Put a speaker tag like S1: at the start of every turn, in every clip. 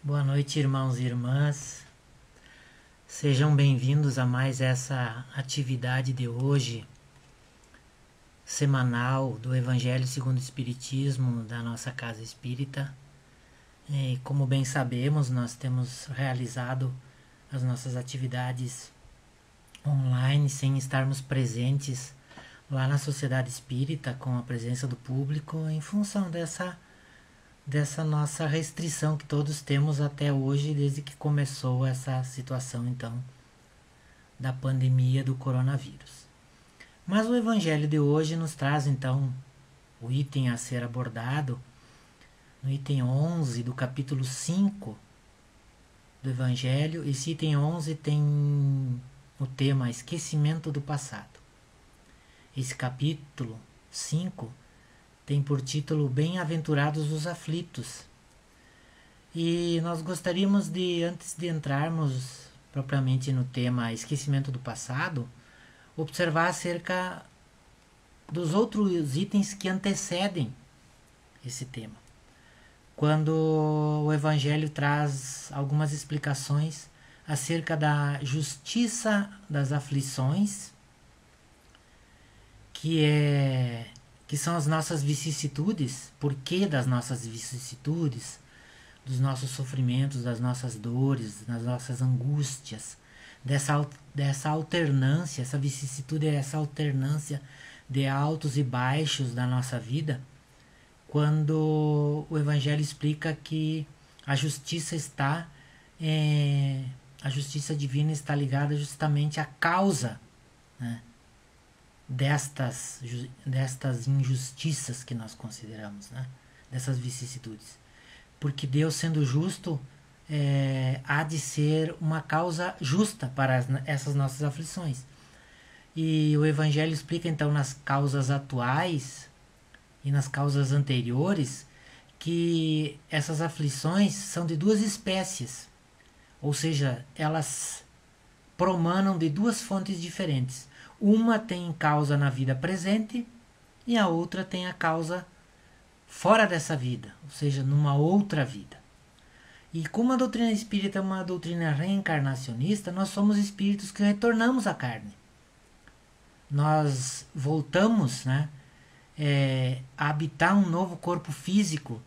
S1: Boa noite, irmãos e irmãs. Sejam bem-vindos a mais essa atividade de hoje, semanal, do Evangelho segundo o Espiritismo da nossa Casa Espírita. E como bem sabemos, nós temos realizado as nossas atividades online sem estarmos presentes lá na Sociedade Espírita com a presença do público em função dessa nossa restrição que todos temos até hoje, desde que começou essa situação, então, da pandemia do coronavírus. Mas o Evangelho de hoje nos traz, então, o item a ser abordado, no item 11 do capítulo 5 do Evangelho. Esse item 11 tem o tema Esquecimento do Passado. Esse capítulo 5 tem por título Bem-aventurados os aflitos. E nós gostaríamos de, antes de entrarmos propriamente no tema Esquecimento do Passado, observar acerca dos outros itens que antecedem esse tema. Quando o Evangelho traz algumas explicações acerca da justiça das aflições, que são as nossas vicissitudes, porquê das nossas vicissitudes, dos nossos sofrimentos, das nossas dores, das nossas angústias, dessa alternância, essa vicissitude é essa alternância de altos e baixos da nossa vida, quando o Evangelho explica que a justiça a justiça divina está ligada justamente à causa, né, destas injustiças que nós consideramos, né, dessas vicissitudes. Porque Deus, sendo justo, há de ser uma causa justa para essas nossas aflições. E o Evangelho explica, então, nas causas atuais e nas causas anteriores, que essas aflições são de duas espécies, ou seja, elas promanam de duas fontes diferentes. Uma tem causa na vida presente e a outra tem a causa fora dessa vida, ou seja, numa outra vida. E como a doutrina espírita é uma doutrina reencarnacionista, nós somos espíritos que retornamos à carne. Nós voltamos, né, a habitar um novo corpo físico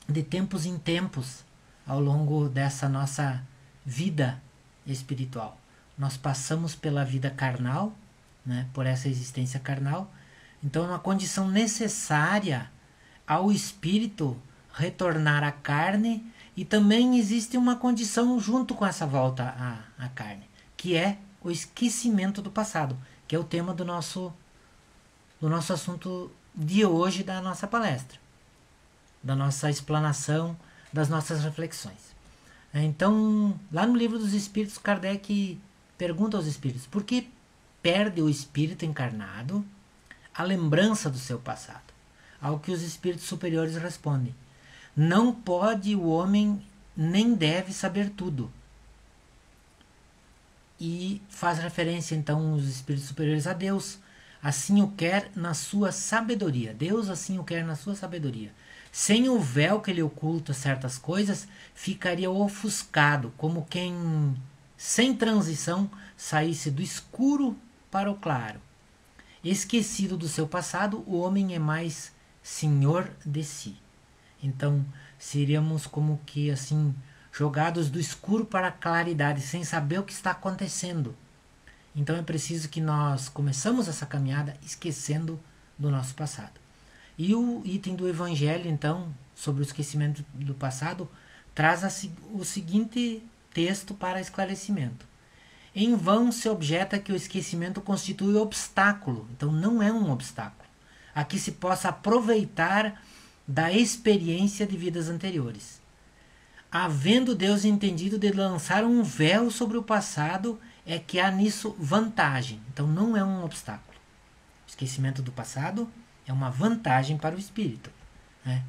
S1: de tempos em tempos ao longo dessa nossa vida espiritual. Nós passamos pela vida carnal, né, por essa existência carnal. Então é uma condição necessária ao espírito retornar à carne, e também existe uma condição junto com essa volta à carne, que é o esquecimento do passado, que é o tema do nosso assunto de hoje, da nossa palestra, da nossa explanação, das nossas reflexões. Então, lá no Livro dos Espíritos, Kardec pergunta aos espíritos: por que perde o espírito encarnado a lembrança do seu passado? Ao que os espíritos superiores respondem: não pode o homem nem deve saber tudo. E faz referência então os espíritos superiores a Deus. Assim o quer na sua sabedoria. Deus assim o quer na sua sabedoria. Sem o véu que lhe oculta certas coisas, ficaria ofuscado, como quem, sem transição, saísse do escuro para o claro. Esquecido do seu passado, o homem é mais senhor de si. Então, seríamos como que assim, jogados do escuro para a claridade, sem saber o que está acontecendo. Então é preciso que nós começamos essa caminhada esquecendo do nosso passado. E o item do Evangelho, então, sobre o esquecimento do passado, traz o seguinte texto para esclarecimento: em vão se objeta que o esquecimento constitui obstáculo. Então não é um obstáculo a que se possa aproveitar da experiência de vidas anteriores. Havendo Deus entendido de lançar um véu sobre o passado, é que há nisso vantagem. Então não é um obstáculo. O esquecimento do passado é uma vantagem para o espírito, né?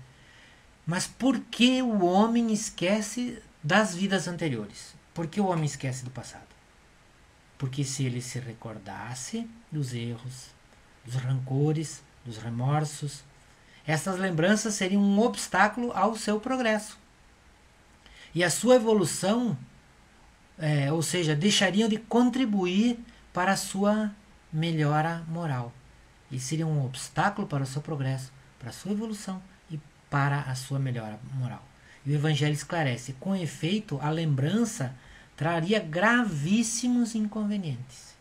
S1: Mas por que o homem esquece das vidas anteriores? Por que o homem esquece do passado? Porque se ele se recordasse dos erros, dos rancores, dos remorsos, essas lembranças seriam um obstáculo ao seu progresso. E a sua evolução, ou seja, deixariam de contribuir para a sua melhora moral. E seria um obstáculo para o seu progresso, para a sua evolução e para a sua melhora moral. E o Evangelho esclarece: com efeito, a lembrança traria gravíssimos inconvenientes.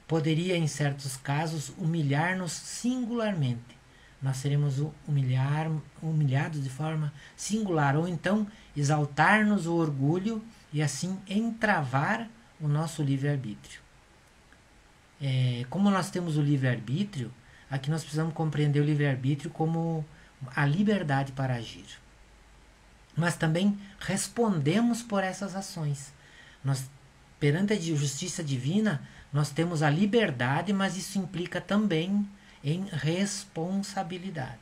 S1: Poderia, em certos casos, humilhar-nos singularmente. Nós seremos humilhados de forma singular, ou então exaltar-nos o orgulho e assim entravar o nosso livre-arbítrio. Como nós temos o livre-arbítrio, aqui nós precisamos compreender o livre-arbítrio como a liberdade para agir. Mas também respondemos por essas ações. Nós, perante a justiça divina, nós temos a liberdade, mas isso implica também em responsabilidade.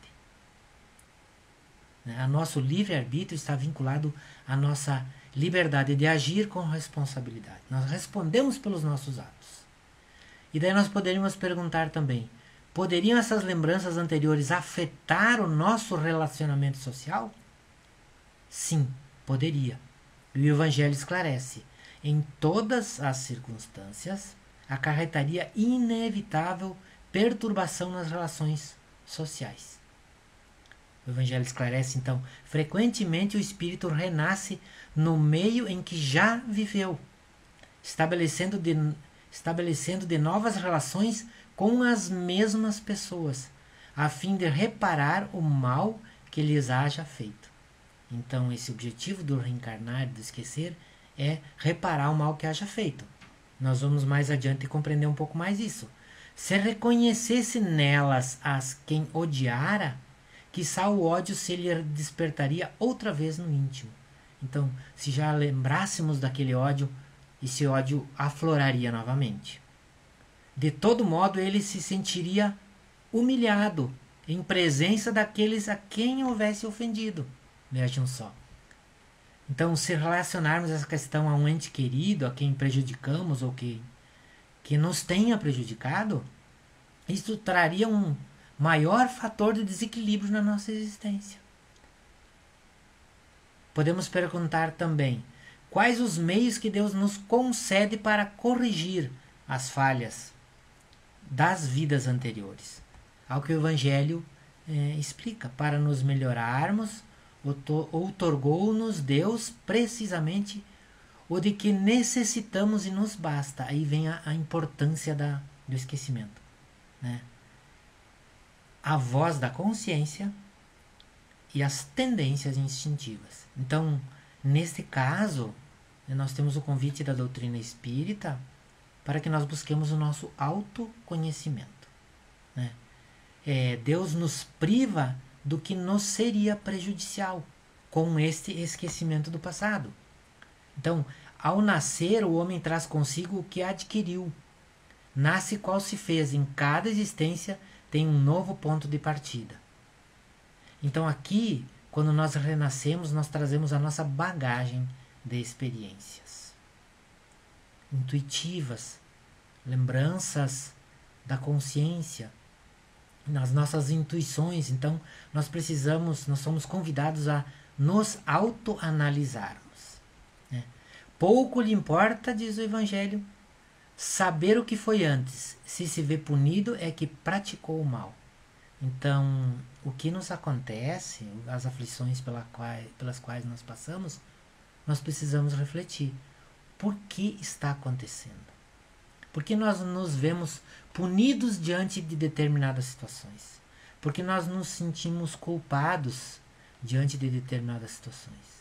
S1: O nosso livre-arbítrio está vinculado à nossa liberdade de agir com responsabilidade. Nós respondemos pelos nossos atos. E daí nós poderíamos perguntar também: poderiam essas lembranças anteriores afetar o nosso relacionamento social? Sim, poderia. E o Evangelho esclarece: em todas as circunstâncias, acarretaria inevitável perturbação nas relações sociais. O Evangelho esclarece, então: frequentemente o espírito renasce no meio em que já viveu, estabelecendo de novas relações com as mesmas pessoas, a fim de reparar o mal que lhes haja feito. Então, esse objetivo do reencarnar e do esquecer é reparar o mal que haja feito. Nós vamos mais adiante compreender um pouco mais isso. Se reconhecesse nelas as quem odiara, quiçá o ódio se lhe despertaria outra vez no íntimo. Então, se já lembrássemos daquele ódio, esse ódio afloraria novamente. De todo modo, ele se sentiria humilhado em presença daqueles a quem houvesse ofendido. Vejam só. Então, se relacionarmos essa questão a um ente querido, a quem prejudicamos ou que nos tenha prejudicado, isso traria um maior fator de desequilíbrio na nossa existência. Podemos perguntar também: quais os meios que Deus nos concede para corrigir as falhas das vidas anteriores? Ao que o Evangelho explica: para nos melhorarmos, outorgou-nos Deus precisamente o de que necessitamos e nos basta. Aí vem a importância do esquecimento. A voz da consciência e as tendências instintivas. Então, neste caso, nós temos o convite da doutrina espírita para que nós busquemos o nosso autoconhecimento. Deus nos priva do que nos seria prejudicial com este esquecimento do passado. Então, ao nascer, o homem traz consigo o que adquiriu. Nasce qual se fez, em cada existência tem um novo ponto de partida. Então aqui, quando nós renascemos, nós trazemos a nossa bagagem de experiências intuitivas, lembranças da consciência, nas nossas intuições. Então nós somos convidados a nos autoanalisarmos. Pouco lhe importa, diz o Evangelho, saber o que foi antes. Se se vê punido é que praticou o mal. Então, o que nos acontece, as aflições pelas quais nós passamos, nós precisamos refletir. Por que está acontecendo? Por que nós nos vemos punidos diante de determinadas situações? Por que nós nos sentimos culpados diante de determinadas situações?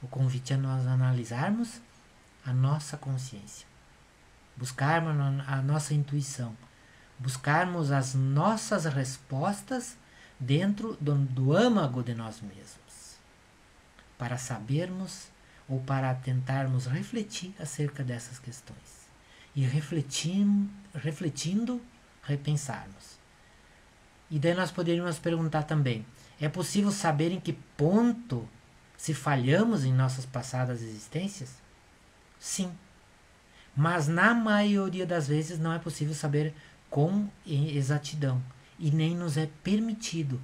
S1: O convite é nós analisarmos a nossa consciência, buscarmos a nossa intuição, buscarmos as nossas respostas dentro do âmago de nós mesmos, para sabermos ou para tentarmos refletir acerca dessas questões. E refletindo, repensarmos. E daí nós poderíamos perguntar também: é possível saber em que ponto se falhamos em nossas passadas existências? Sim. Mas na maioria das vezes não é possível saber com exatidão e nem nos é permitido.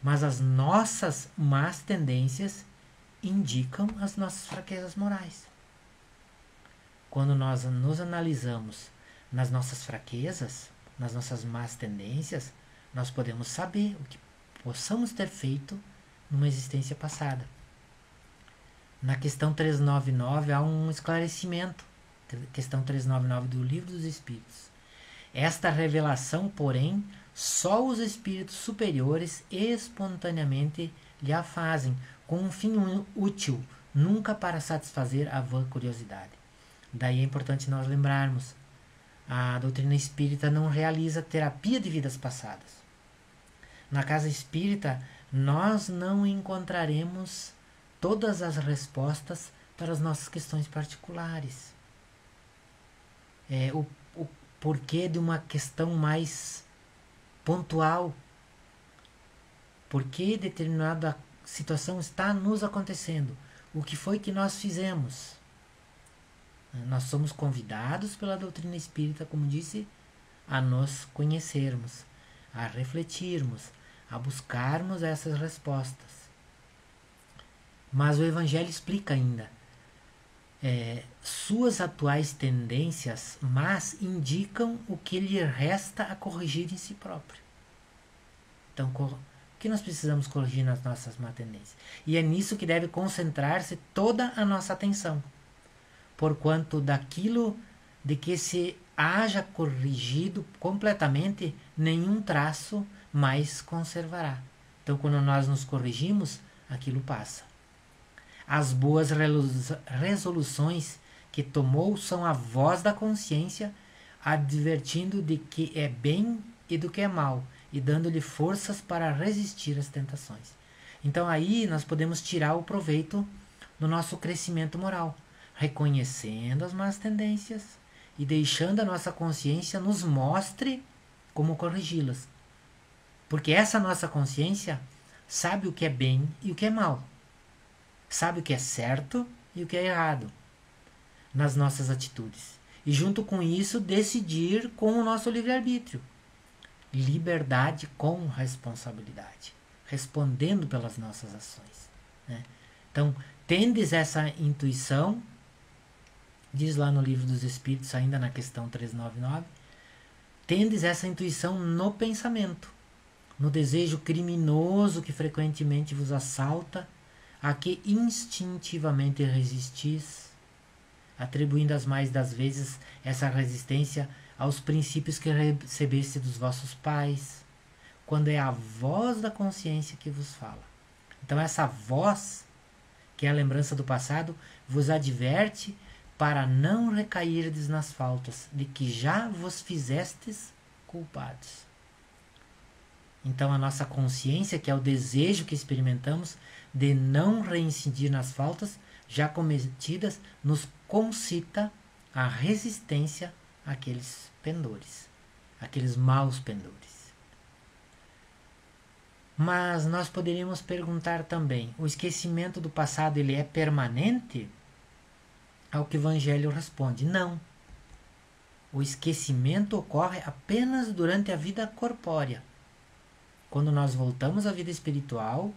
S1: Mas as nossas más tendências indicam as nossas fraquezas morais. Quando nós nos analisamos nas nossas fraquezas, nas nossas más tendências, nós podemos saber o que possamos ter feito numa existência passada. Na questão 399 há um esclarecimento. Questão 399 do Livro dos Espíritos. Esta revelação, porém, só os espíritos superiores espontaneamente lhe a fazem, com um fim útil, nunca para satisfazer a vã curiosidade. Daí é importante nós lembrarmos, a doutrina espírita não realiza terapia de vidas passadas. Na casa espírita, nós não encontraremos todas as respostas para as nossas questões particulares. O porquê de uma questão mais pontual. Por que determinada situação está nos acontecendo? O que foi que nós fizemos? Nós somos convidados pela doutrina espírita, como disse, a nos conhecermos, a refletirmos, a buscarmos essas respostas. Mas o Evangelho explica ainda. Suas atuais tendências mas indicam o que lhe resta a corrigir em si próprio. Então, o que nós precisamos corrigir nas nossas má tendências? E é nisso que deve concentrar-se toda a nossa atenção. Porquanto daquilo de que se haja corrigido completamente, nenhum traço mais conservará. Então, quando nós nos corrigimos, aquilo passa. As boas resoluções que tomou são a voz da consciência, advertindo de que é bem e do que é mal, e dando-lhe forças para resistir às tentações. Então aí nós podemos tirar o proveito do nosso crescimento moral, reconhecendo as más tendências e deixando a nossa consciência nos mostre como corrigi-las. Porque essa nossa consciência sabe o que é bem e o que é mal. Sabe o que é certo e o que é errado nas nossas atitudes. E junto com isso, decidir com o nosso livre-arbítrio. Liberdade com responsabilidade. Respondendo pelas nossas ações. Né? Então, tendes essa intuição, diz lá no Livro dos Espíritos, ainda na questão 399, tendes essa intuição no pensamento, no desejo criminoso que frequentemente vos assalta, a que instintivamente resistis, atribuindo as mais das vezes essa resistência aos princípios que recebeste dos vossos pais, quando é a voz da consciência que vos fala. Então essa voz, que é a lembrança do passado, vos adverte para não recairdes nas faltas de que já vos fizestes culpados. Então a nossa consciência, que é o desejo que experimentamos de não reincidir nas faltas já cometidas, nos concita a resistência àqueles pendores, àqueles maus pendores. Mas nós poderíamos perguntar também, o esquecimento do passado ele é permanente? Ao que o Evangelho responde, não. O esquecimento ocorre apenas durante a vida corpórea. Quando nós voltamos à vida espiritual,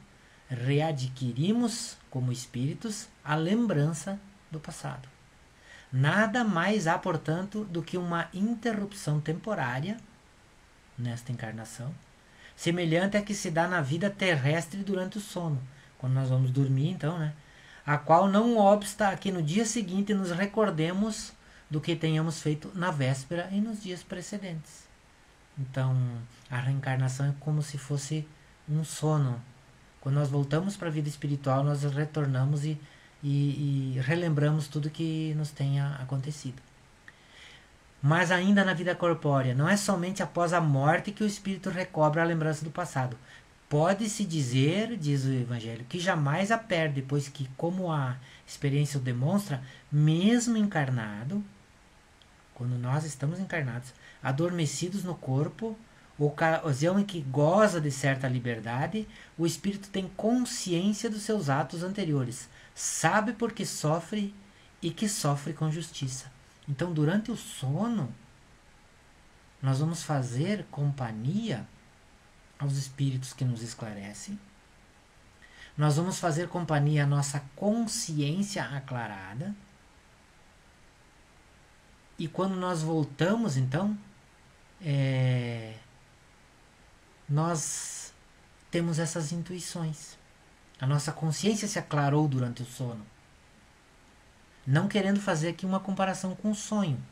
S1: readquirimos, como espíritos, a lembrança do passado. Nada mais há, portanto, do que uma interrupção temporária nesta encarnação, semelhante à que se dá na vida terrestre durante o sono, quando nós vamos dormir, então, né? A qual não obsta a que no dia seguinte nos recordemos do que tenhamos feito na véspera e nos dias precedentes. Então, a reencarnação é como se fosse um sono. Quando nós voltamos para a vida espiritual, nós retornamos e relembramos tudo que nos tenha acontecido. Mas ainda na vida corpórea, não é somente após a morte que o espírito recobra a lembrança do passado. Pode-se dizer, diz o Evangelho, que jamais a perde, pois que, como a experiência o demonstra, mesmo encarnado, quando nós estamos encarnados, adormecidos no corpo, ocasião em que goza de certa liberdade, o espírito tem consciência dos seus atos anteriores, sabe por que sofre e que sofre com justiça. Então, durante o sono, nós vamos fazer companhia aos espíritos que nos esclarecem, Nós vamos fazer companhia à nossa consciência aclarada. E quando nós voltamos, então, nós temos essas intuições. A nossa consciência se aclarou durante o sono. Não querendo fazer aqui uma comparação com o sonho.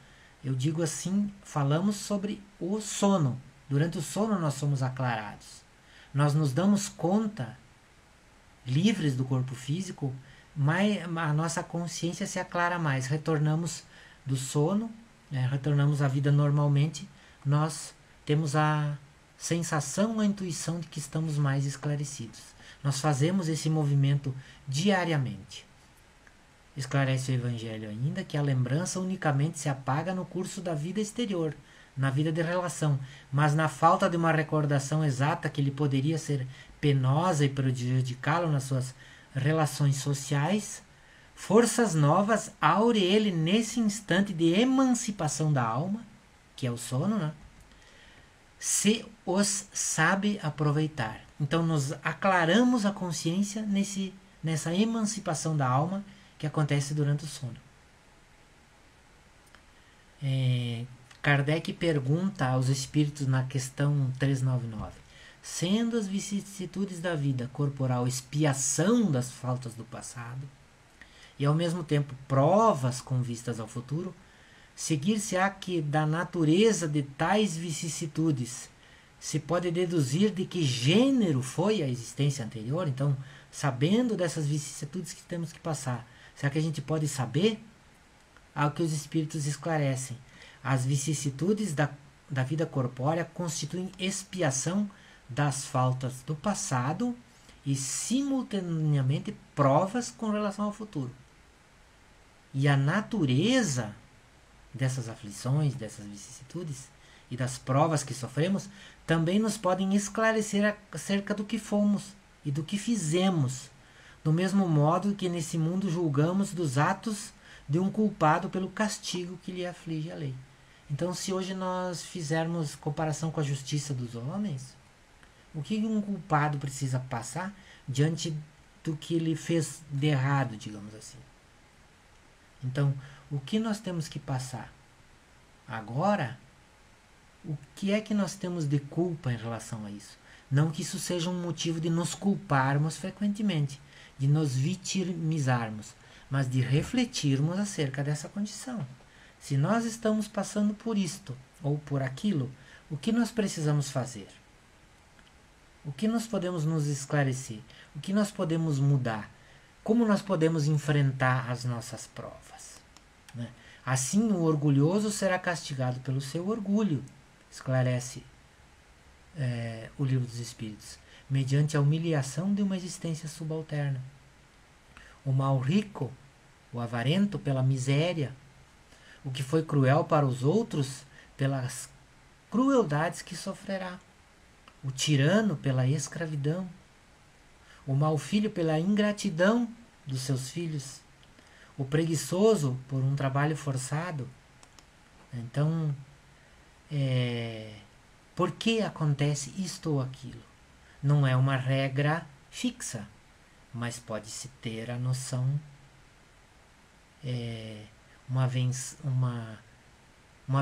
S1: Eu digo assim, falamos sobre o sono. Durante o sono nós somos aclarados. Nós nos damos conta, livres do corpo físico, mas a nossa consciência se aclara mais. Retornamos do sono, retornamos à vida normalmente, nós temos a sensação, a intuição de que estamos mais esclarecidos. Nós fazemos esse movimento diariamente. Esclarece o Evangelho ainda que a lembrança unicamente se apaga no curso da vida exterior, na vida de relação, mas na falta de uma recordação exata que lhe poderia ser penosa e prejudicá-lo nas suas relações sociais, forças novas aure ele nesse instante de emancipação da alma, que é o sono, né? Se os sabe aproveitar. Então nos aclaramos a consciência nessa emancipação da alma que acontece durante o sono. Kardec pergunta aos espíritos na questão 399: sendo as vicissitudes da vida corporal expiação das faltas do passado e ao mesmo tempo provas com vistas ao futuro, seguir-se-á que da natureza de tais vicissitudes se pode deduzir de que gênero foi a existência anterior. Então, sabendo dessas vicissitudes que temos que passar, será que a gente pode saber? Ao que os espíritos esclarecem: as vicissitudes da vida corpórea constituem expiação das faltas do passado e simultaneamente provas com relação ao futuro. E a natureza dessas aflições, dessas vicissitudes e das provas que sofremos também nos podem esclarecer acerca do que fomos e do que fizemos, do mesmo modo que nesse mundo julgamos dos atos de um culpado pelo castigo que lhe aflige a lei. Então, se hoje nós fizermos comparação com a justiça dos homens, o que um culpado precisa passar diante do que ele fez de errado, digamos assim? Então, o que nós temos que passar? Agora, o que é que nós temos de culpa em relação a isso? Não que isso seja um motivo de nos culparmos frequentemente, de nos vitimizarmos, mas de refletirmos acerca dessa condição. Se nós estamos passando por isto ou por aquilo, o que nós precisamos fazer? O que nós podemos nos esclarecer? O que nós podemos mudar? Como nós podemos enfrentar as nossas provas? Né? Assim, o orgulhoso será castigado pelo seu orgulho, esclarece o Livro dos Espíritos, mediante a humilhação de uma existência subalterna. O mal rico, o avarento, pela miséria. O que foi cruel para os outros, pelas crueldades que sofrerá. O tirano, pela escravidão. O mau filho, pela ingratidão dos seus filhos. O preguiçoso, por um trabalho forçado. Então, por que acontece isto ou aquilo? Não é uma regra fixa, mas pode-se ter a noção, uma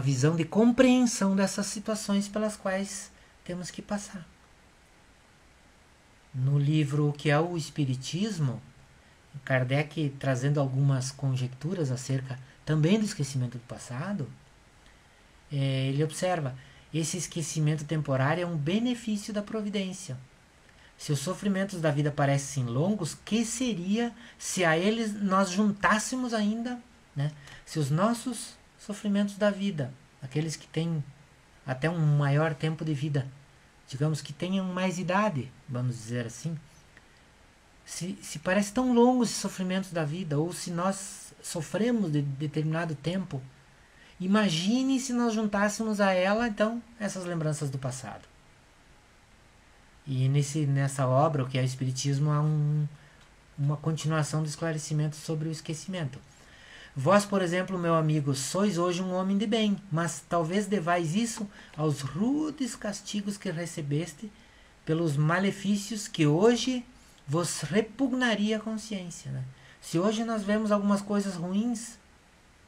S1: visão de compreensão dessas situações pelas quais temos que passar. No livro O que é o Espiritismo, Kardec, trazendo algumas conjecturas acerca também do esquecimento do passado, ele observa: esse esquecimento temporário é um benefício da providência. Se os sofrimentos da vida parecem longos, que seria se a eles nós juntássemos ainda, né, se os nossos sofrimentos da vida, aqueles que têm até um maior tempo de vida, digamos que tenham mais idade, vamos dizer assim, se parece tão longo esses sofrimentos da vida, ou se nós sofremos de determinado tempo, imagine se nós juntássemos a ela, então, essas lembranças do passado. E nessa obra, o que é o Espiritismo, há uma continuação do esclarecimento sobre o esquecimento. Vós, por exemplo, meu amigo, sois hoje um homem de bem, mas talvez devais isso aos rudes castigos que recebeste pelos malefícios que hoje vos repugnaria a consciência. Né? Se hoje nós vemos algumas coisas ruins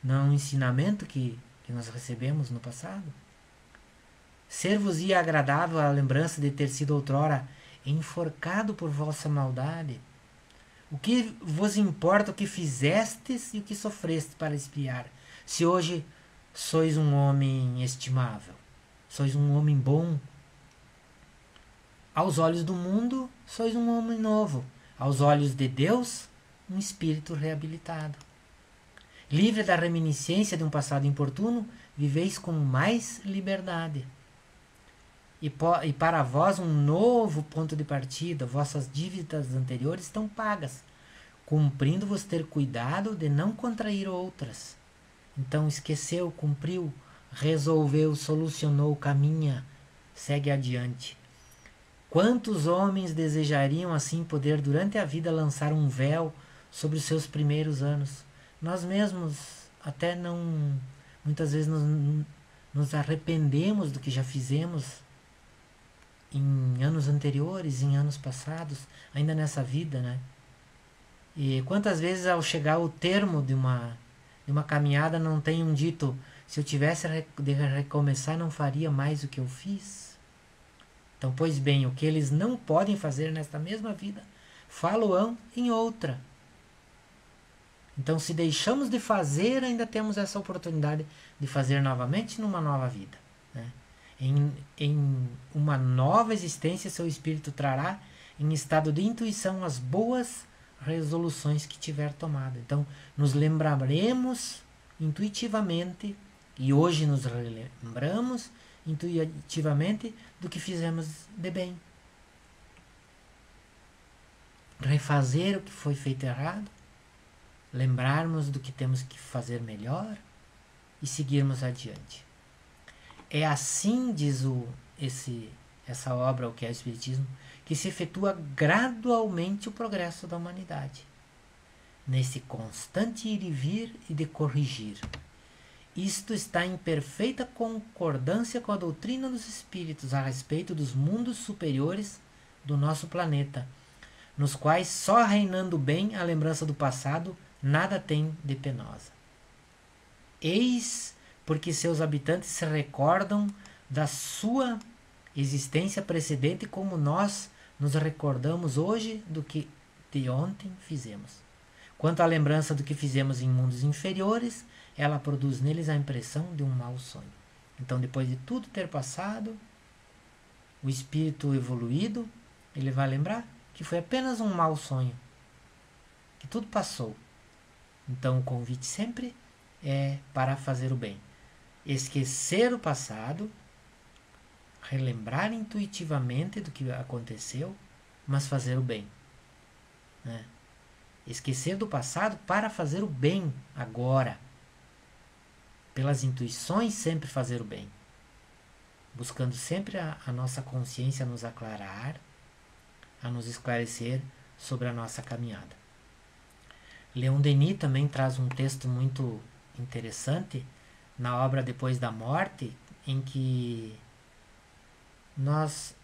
S1: no ensinamento que nós recebemos no passado, ser-vos-ia agradável a lembrança de ter sido outrora enforcado por vossa maldade. O que vos importa o que fizestes e o que sofrestes para expiar, se hoje sois um homem estimável, sois um homem bom? Aos olhos do mundo, sois um homem novo. Aos olhos de Deus, um espírito reabilitado. Livre da reminiscência de um passado importuno, viveis com mais liberdade. E para vós um novo ponto de partida, vossas dívidas anteriores estão pagas, cumprindo-vos ter cuidado de não contrair outras. Então esqueceu, cumpriu, resolveu, solucionou, caminha, segue adiante. Quantos homens desejariam assim poder durante a vida lançar um véu sobre os seus primeiros anos? Nós mesmos até não, muitas vezes nos arrependemos do que já fizemos em anos anteriores, em anos passados, ainda nessa vida, né? E quantas vezes ao chegar ao termo de uma caminhada não tenham dito: se eu tivesse de recomeçar não faria mais o que eu fiz? Então, pois bem, o que eles não podem fazer nesta mesma vida, falo-ão em outra. Então, se deixamos de fazer, ainda temos essa oportunidade de fazer novamente numa nova vida. Né? Em uma nova existência, seu espírito trará, em estado de intuição, as boas resoluções que tiver tomado. Então, nos lembraremos intuitivamente, e hoje nos lembramos intuitivamente do que fizemos de bem. Refazer o que foi feito errado, lembrarmos do que temos que fazer melhor e seguirmos adiante. É assim, diz essa obra, o que é o Espiritismo, que se efetua gradualmente o progresso da humanidade, nesse constante ir e vir e de corrigir. Isto está em perfeita concordância com a doutrina dos espíritos a respeito dos mundos superiores do nosso planeta, nos quais só reinando bem a lembrança do passado nada tem de penosa. Eis porque seus habitantes se recordam da sua existência precedente, como nós nos recordamos hoje do que de ontem fizemos. Quanto à lembrança do que fizemos em mundos inferiores, ela produz neles a impressão de um mau sonho. Então, depois de tudo ter passado, o espírito evoluído, ele vai lembrar que foi apenas um mau sonho, que tudo passou. Então, o convite sempre é para fazer o bem. Esquecer o passado, relembrar intuitivamente do que aconteceu, mas fazer o bem. Né? Esquecer do passado para fazer o bem agora. Pelas intuições, sempre fazer o bem. Buscando sempre a nossa consciência a nos aclarar, a nos esclarecer sobre a nossa caminhada. Leon Denis também traz um texto muito interessante na obra Depois da Morte, em que nós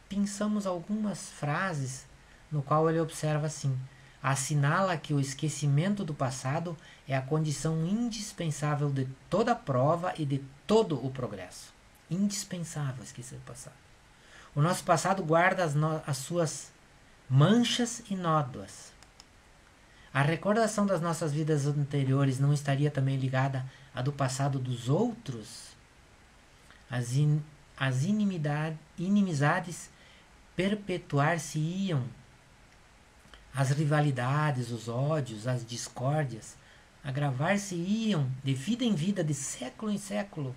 S1: pensamos algumas frases no qual ele observa assim: assinala que o esquecimento do passado é a condição indispensável de toda a prova e de todo o progresso. Indispensável esquecer o passado. O nosso passado guarda as suas manchas e nódoas. A recordação das nossas vidas anteriores não estaria também ligada à do passado dos outros? As inimizades perpetuar-se-iam, as rivalidades, os ódios, as discórdias agravar-se-iam de vida em vida, de século em século.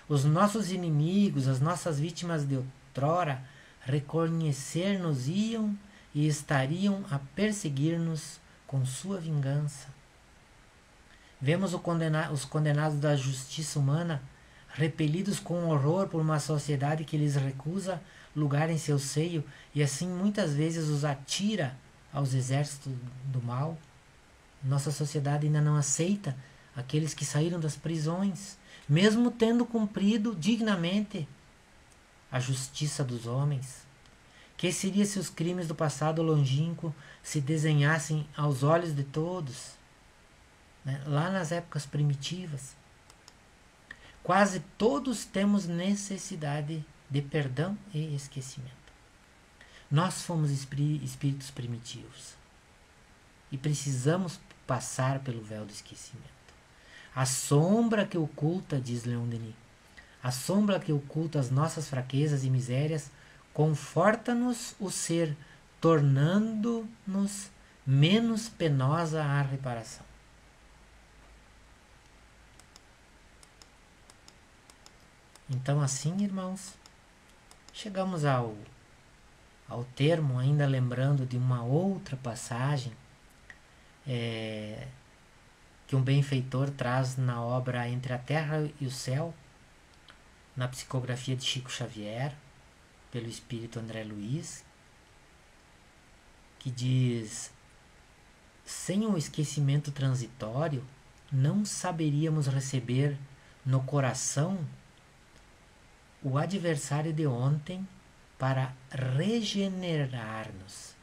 S1: Os nossos inimigos, as nossas vítimas de outrora, reconhecer-nos-iam e estariam a perseguir-nos com sua vingança. Vemos os condenados da justiça humana repelidos com horror por uma sociedade que lhes recusa lugar em seu seio e assim muitas vezes os atira aos exércitos do mal. Nossa sociedade ainda não aceita aqueles que saíram das prisões, mesmo tendo cumprido dignamente a justiça dos homens. Que seria se os crimes do passado longínquo se desenhassem aos olhos de todos, né? Lá nas épocas primitivas? Quase todos temos necessidade de perdão e esquecimento. Nós fomos espíritos primitivos e precisamos passar pelo véu do esquecimento. A sombra que oculta, diz Leon Denis, a sombra que oculta as nossas fraquezas e misérias conforta-nos o ser, tornando-nos menos penosa a reparação. Então, assim, irmãos, chegamos ao termo, ainda lembrando de uma outra passagem que um benfeitor traz na obra Entre a Terra e o Céu, na psicografia de Chico Xavier, pelo espírito André Luiz, que diz: sem o esquecimento transitório, não saberíamos receber no coração o adversário de ontem para regenerar-nos,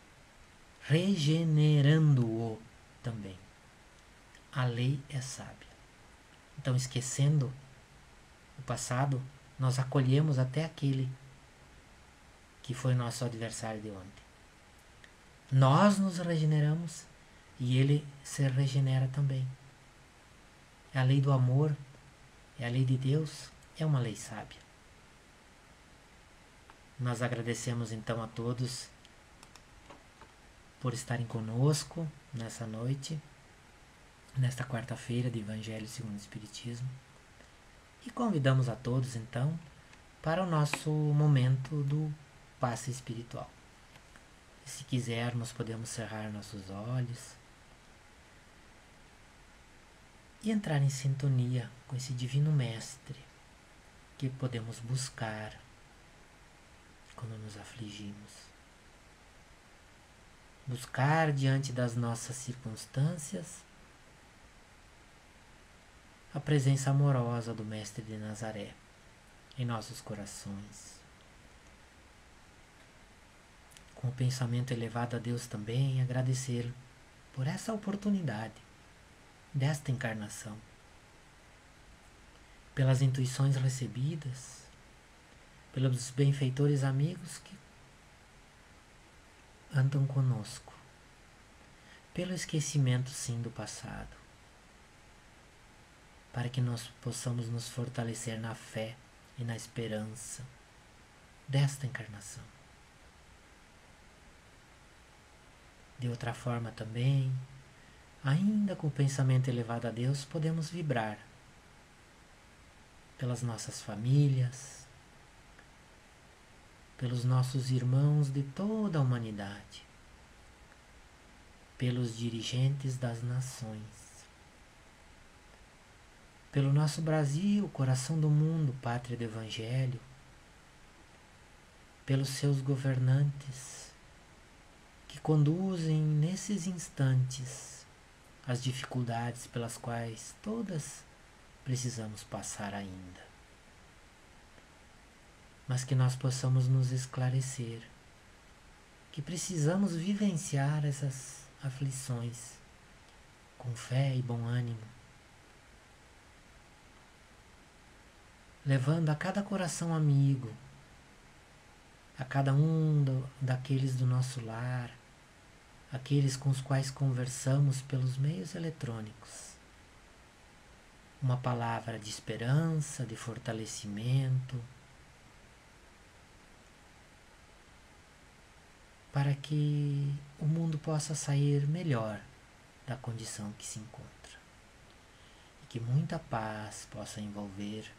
S1: regenerando-o também. A lei é sábia. Então, esquecendo o passado, nós acolhemos até aquele que foi nosso adversário de ontem. Nós nos regeneramos e ele se regenera também. É a lei do amor, é a lei de Deus, é uma lei sábia. Nós agradecemos então a todos por estarem conosco nessa noite, nesta quarta-feira de Evangelho segundo o Espiritismo, e convidamos a todos então para o nosso momento do passe espiritual. E se quisermos, podemos cerrar nossos olhos e entrar em sintonia com esse Divino Mestre que podemos buscar quando nos afligimos. Buscar diante das nossas circunstâncias a presença amorosa do Mestre de Nazaré em nossos corações. Com o pensamento elevado a Deus também, agradecer por essa oportunidade desta encarnação, pelas intuições recebidas, pelos benfeitores amigos que andam conosco, pelo esquecimento sim do passado, para que nós possamos nos fortalecer na fé e na esperança desta encarnação. De outra forma também, ainda com o pensamento elevado a Deus, podemos vibrar pelas nossas famílias, pelos nossos irmãos de toda a humanidade, pelos dirigentes das nações, pelo nosso Brasil, coração do mundo, pátria do Evangelho, pelos seus governantes que conduzem nesses instantes as dificuldades pelas quais todas precisamos passar ainda. Mas que nós possamos nos esclarecer que precisamos vivenciar essas aflições com fé e bom ânimo, levando a cada coração amigo, a cada daqueles do nosso lar, aqueles com os quais conversamos pelos meios eletrônicos, uma palavra de esperança, de fortalecimento, para que o mundo possa sair melhor da condição que se encontra. E que muita paz possa envolver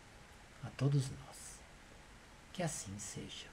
S1: a todos nós. Que assim seja.